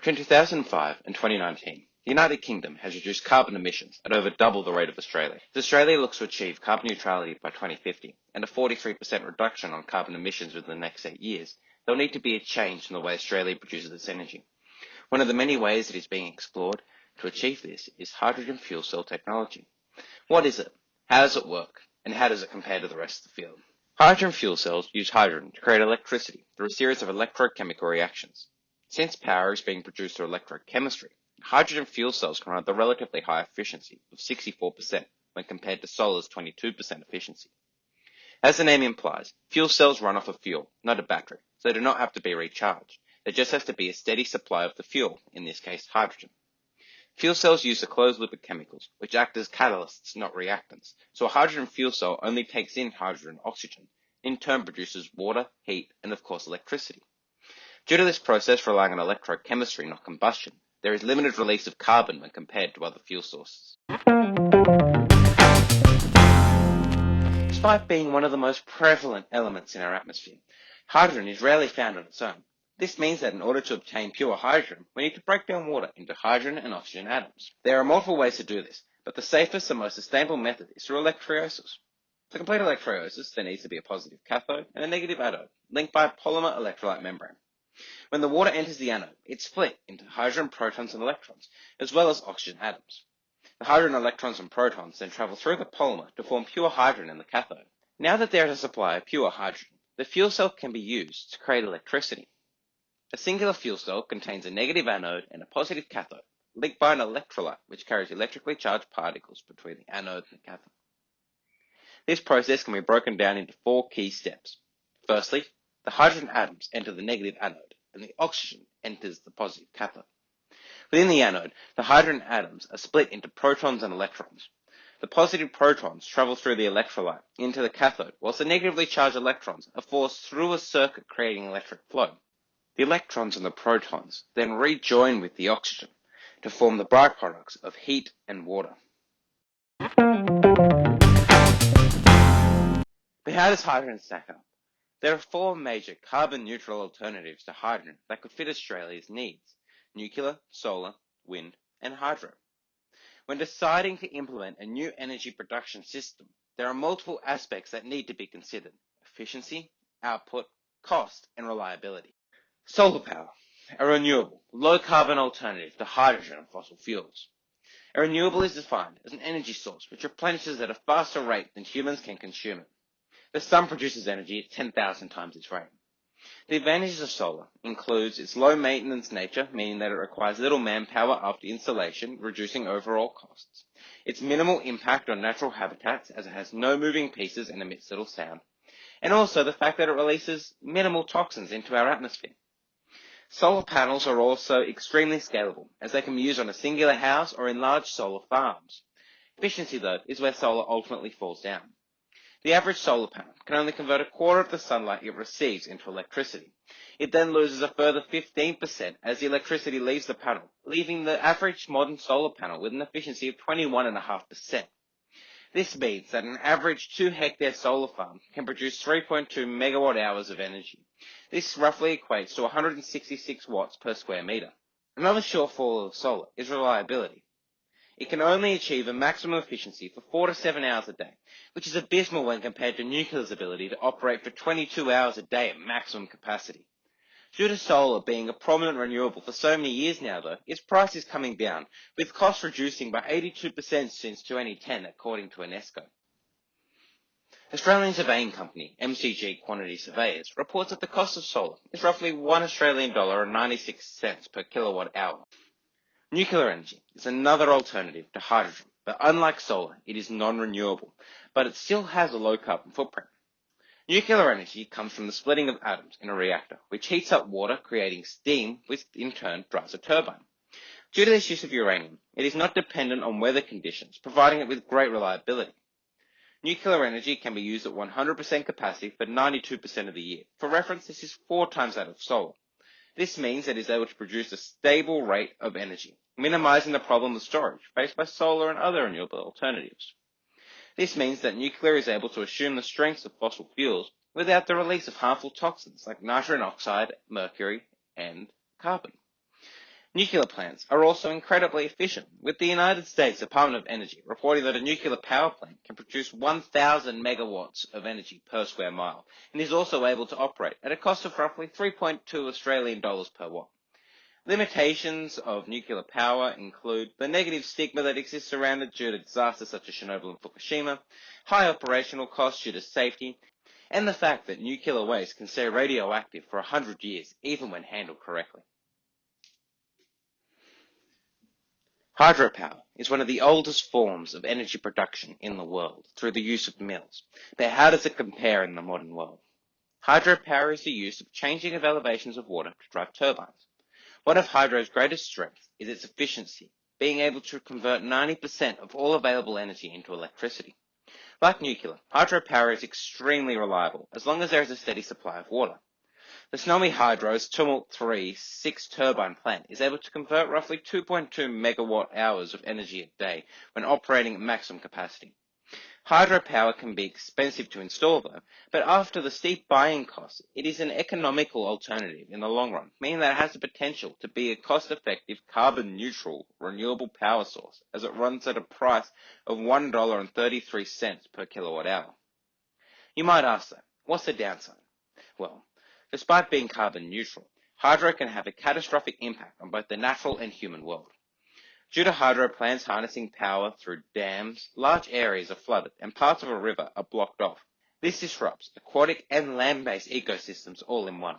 Between 2005 and 2019, the United Kingdom has reduced carbon emissions at over double the rate of Australia. As Australia looks to achieve carbon neutrality by 2050 and a 43% reduction on carbon emissions within the next 8 years, there will need to be a change in the way Australia produces its energy. One of the many ways that is being explored to achieve this is hydrogen fuel cell technology. What is it? How does it work? And how does it compare to the rest of the field? Hydrogen fuel cells use hydrogen to create electricity through a series of electrochemical reactions. Since power is being produced through electrochemistry, hydrogen fuel cells can run at the relatively high efficiency of 64% when compared to solar's 22% efficiency. As the name implies, fuel cells run off a fuel, not a battery, so they do not have to be recharged. There just has to be a steady supply of the fuel, in this case hydrogen. Fuel cells use a closed loop of chemicals, which act as catalysts, not reactants, so a hydrogen fuel cell only takes in hydrogen and oxygen, in turn produces water, heat, and of course electricity. Due to this process relying on electrochemistry, not combustion, there is limited release of carbon when compared to other fuel sources. Despite being one of the most prevalent elements in our atmosphere, hydrogen is rarely found on its own. This means that in order to obtain pure hydrogen, we need to break down water into hydrogen and oxygen atoms. There are multiple ways to do this, but the safest and most sustainable method is through electrolysis. To complete electrolysis, there needs to be a positive cathode and a negative anode, linked by a polymer electrolyte membrane. When the water enters the anode, it's split into hydrogen protons and electrons, as well as oxygen atoms. The hydrogen electrons and protons then travel through the polymer to form pure hydrogen in the cathode. Now that there is a supply of pure hydrogen, the fuel cell can be used to create electricity. A singular fuel cell contains a negative anode and a positive cathode, linked by an electrolyte which carries electrically charged particles between the anode and the cathode. This process can be broken down into 4 key steps. Firstly, the hydrogen atoms enter the negative anode, and the oxygen enters the positive cathode. Within the anode, the hydrogen atoms are split into protons and electrons. The positive protons travel through the electrolyte into the cathode, whilst the negatively charged electrons are forced through a circuit creating electric flow. The electrons and the protons then rejoin with the oxygen to form the byproducts of heat and water. But how does hydrogen stack up? There are 4 major carbon-neutral alternatives to hydrogen that could fit Australia's needs: nuclear, solar, wind, and hydro. When deciding to implement a new energy production system, there are multiple aspects that need to be considered: efficiency, output, cost, and reliability. Solar power, a renewable, low-carbon alternative to hydrogen and fossil fuels. A renewable is defined as an energy source which replenishes at a faster rate than humans can consume it. The sun produces energy at 10,000 times its rate. The advantages of solar includes its low maintenance nature, meaning that it requires little manpower after installation, reducing overall costs. Its minimal impact on natural habitats, as it has no moving pieces and emits little sound. And also the fact that it releases minimal toxins into our atmosphere. Solar panels are also extremely scalable, as they can be used on a singular house or in large solar farms. Efficiency, though, is where solar ultimately falls down. The average solar panel can only convert a quarter of the sunlight it receives into electricity. It then loses a further 15% as the electricity leaves the panel, leaving the average modern solar panel with an efficiency of 21.5%. This means that an average 2-hectare solar farm can produce 3.2 megawatt hours of energy. This roughly equates to 166 watts per square meter. Another shortfall of solar is reliability. It can only achieve a maximum efficiency for 4 to 7 hours a day, which is abysmal when compared to nuclear's ability to operate for 22 hours a day at maximum capacity. Due to solar being a prominent renewable for so many years now, though, its price is coming down, with costs reducing by 82% since 2010, according to UNESCO. Australian surveying company MCG Quantity Surveyors reports that the cost of solar is roughly $1 per kilowatt hour. Nuclear energy is another alternative to hydrogen, but unlike solar, it is non-renewable, but it still has a low carbon footprint. Nuclear energy comes from the splitting of atoms in a reactor, which heats up water, creating steam, which in turn drives a turbine. Due to this use of uranium, it is not dependent on weather conditions, providing it with great reliability. Nuclear energy can be used at 100% capacity for 92% of the year. For reference, this is 4 times that of solar. This means it is able to produce a stable rate of energy, minimizing the problem of storage faced by solar and other renewable alternatives. This means that nuclear is able to assume the strengths of fossil fuels without the release of harmful toxins like nitrogen oxide, mercury, and carbon. Nuclear plants are also incredibly efficient, with the United States Department of Energy reporting that a nuclear power plant can produce 1,000 megawatts of energy per square mile, and is also able to operate at a cost of roughly 3.2 Australian dollars per watt. Limitations of nuclear power include the negative stigma that exists around it due to disasters such as Chernobyl and Fukushima, high operational costs due to safety, and the fact that nuclear waste can stay radioactive for 100 years, even when handled correctly. Hydropower is one of the oldest forms of energy production in the world through the use of mills. But how does it compare in the modern world? Hydropower is the use of changing of elevations of water to drive turbines. One of hydro's greatest strengths is its efficiency, being able to convert 90% of all available energy into electricity. Like nuclear, hydropower is extremely reliable as long as there is a steady supply of water. The Snowy Hydro's Tumult 3 6-turbine plant is able to convert roughly 2.2 megawatt hours of energy a day when operating at maximum capacity. Hydropower can be expensive to install though, but after the steep buying costs, it is an economical alternative in the long run, meaning that it has the potential to be a cost-effective, carbon-neutral, renewable power source, as it runs at a price of $1.33 per kilowatt hour. You might ask though, what's the downside? Well, despite being carbon neutral, hydro can have a catastrophic impact on both the natural and human world. Due to hydro plants harnessing power through dams, large areas are flooded and parts of a river are blocked off. This disrupts aquatic and land-based ecosystems all in one.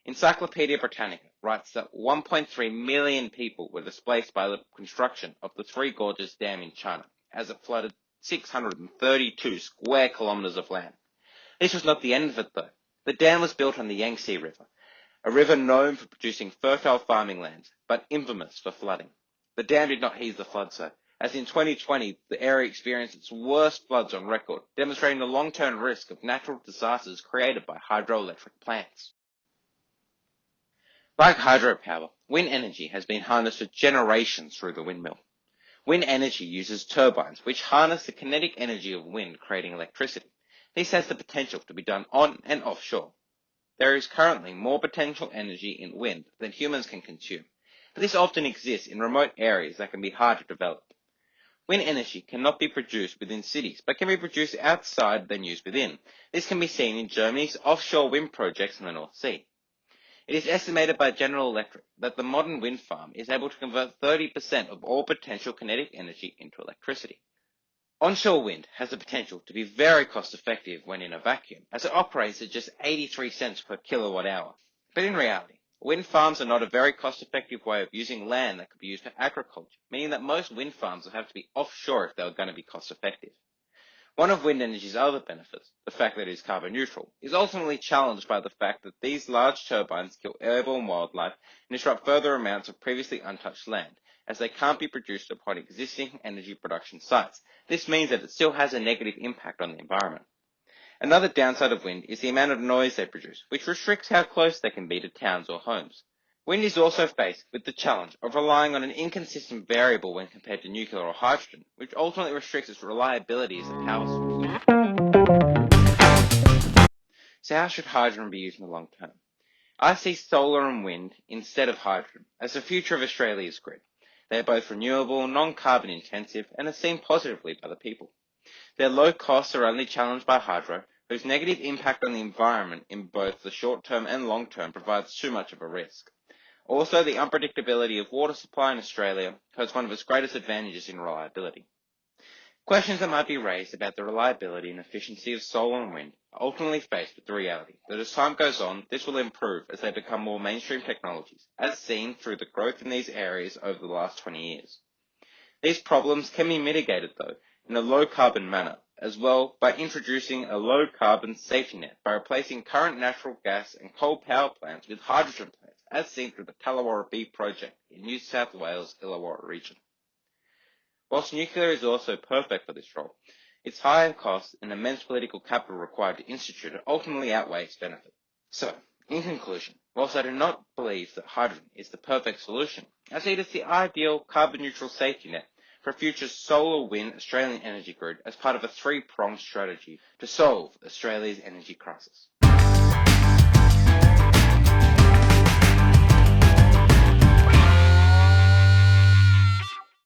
Encyclopedia Britannica writes that 1.3 million people were displaced by the construction of the Three Gorges Dam in China, as it flooded 632 square kilometers of land. This was not the end of it though. The dam was built on the Yangtze River, a river known for producing fertile farming lands, but infamous for flooding. The dam did not heed the floods though, as in 2020 the area experienced its worst floods on record, demonstrating the long-term risk of natural disasters created by hydroelectric plants. Like hydropower, wind energy has been harnessed for generations through the windmill. Wind energy uses turbines which harness the kinetic energy of wind, creating electricity. This has the potential to be done on and offshore. There is currently more potential energy in wind than humans can consume, but this often exists in remote areas that can be hard to develop. Wind energy cannot be produced within cities, but can be produced outside than used within. This can be seen in Germany's offshore wind projects in the North Sea. It is estimated by General Electric that the modern wind farm is able to convert 30% of all potential kinetic energy into electricity. Onshore wind has the potential to be very cost-effective when in a vacuum, as it operates at just 83 cents per kilowatt hour. But in reality, wind farms are not a very cost-effective way of using land that could be used for agriculture, meaning that most wind farms will have to be offshore if they are going to be cost-effective. One of wind energy's other benefits, the fact that it is carbon neutral, is ultimately challenged by the fact that these large turbines kill airborne wildlife and disrupt further amounts of previously untouched land, as they can't be produced upon existing energy production sites. This means that it still has a negative impact on the environment. Another downside of wind is the amount of noise they produce, which restricts how close they can be to towns or homes. Wind is also faced with the challenge of relying on an inconsistent variable when compared to nuclear or hydrogen, which ultimately restricts its reliability as a power source. So how should hydrogen be used in the long term? I see solar and wind instead of hydrogen as the future of Australia's grid. They are both renewable, non-carbon intensive, and are seen positively by the people. Their low costs are only challenged by hydro, whose negative impact on the environment in both the short term and long term provides too much of a risk. Also, the unpredictability of water supply in Australia has one of its greatest advantages in reliability. Questions that might be raised about the reliability and efficiency of solar and wind are ultimately faced with the reality that as time goes on, this will improve as they become more mainstream technologies, as seen through the growth in these areas over the last 20 years. These problems can be mitigated, though, in a low-carbon manner, as well by introducing a low-carbon safety net by replacing current natural gas and coal power plants with hydrogen plants, as seen through the Tallawarra B project in New South Wales' Illawarra region. Whilst nuclear is also perfect for this role, its higher costs and immense political capital required to institute it ultimately outweigh its benefit. So, in conclusion, whilst I do not believe that hydrogen is the perfect solution, I see it as the ideal carbon-neutral safety net for a future solar-wind Australian energy grid as part of a three-pronged strategy to solve Australia's energy crisis.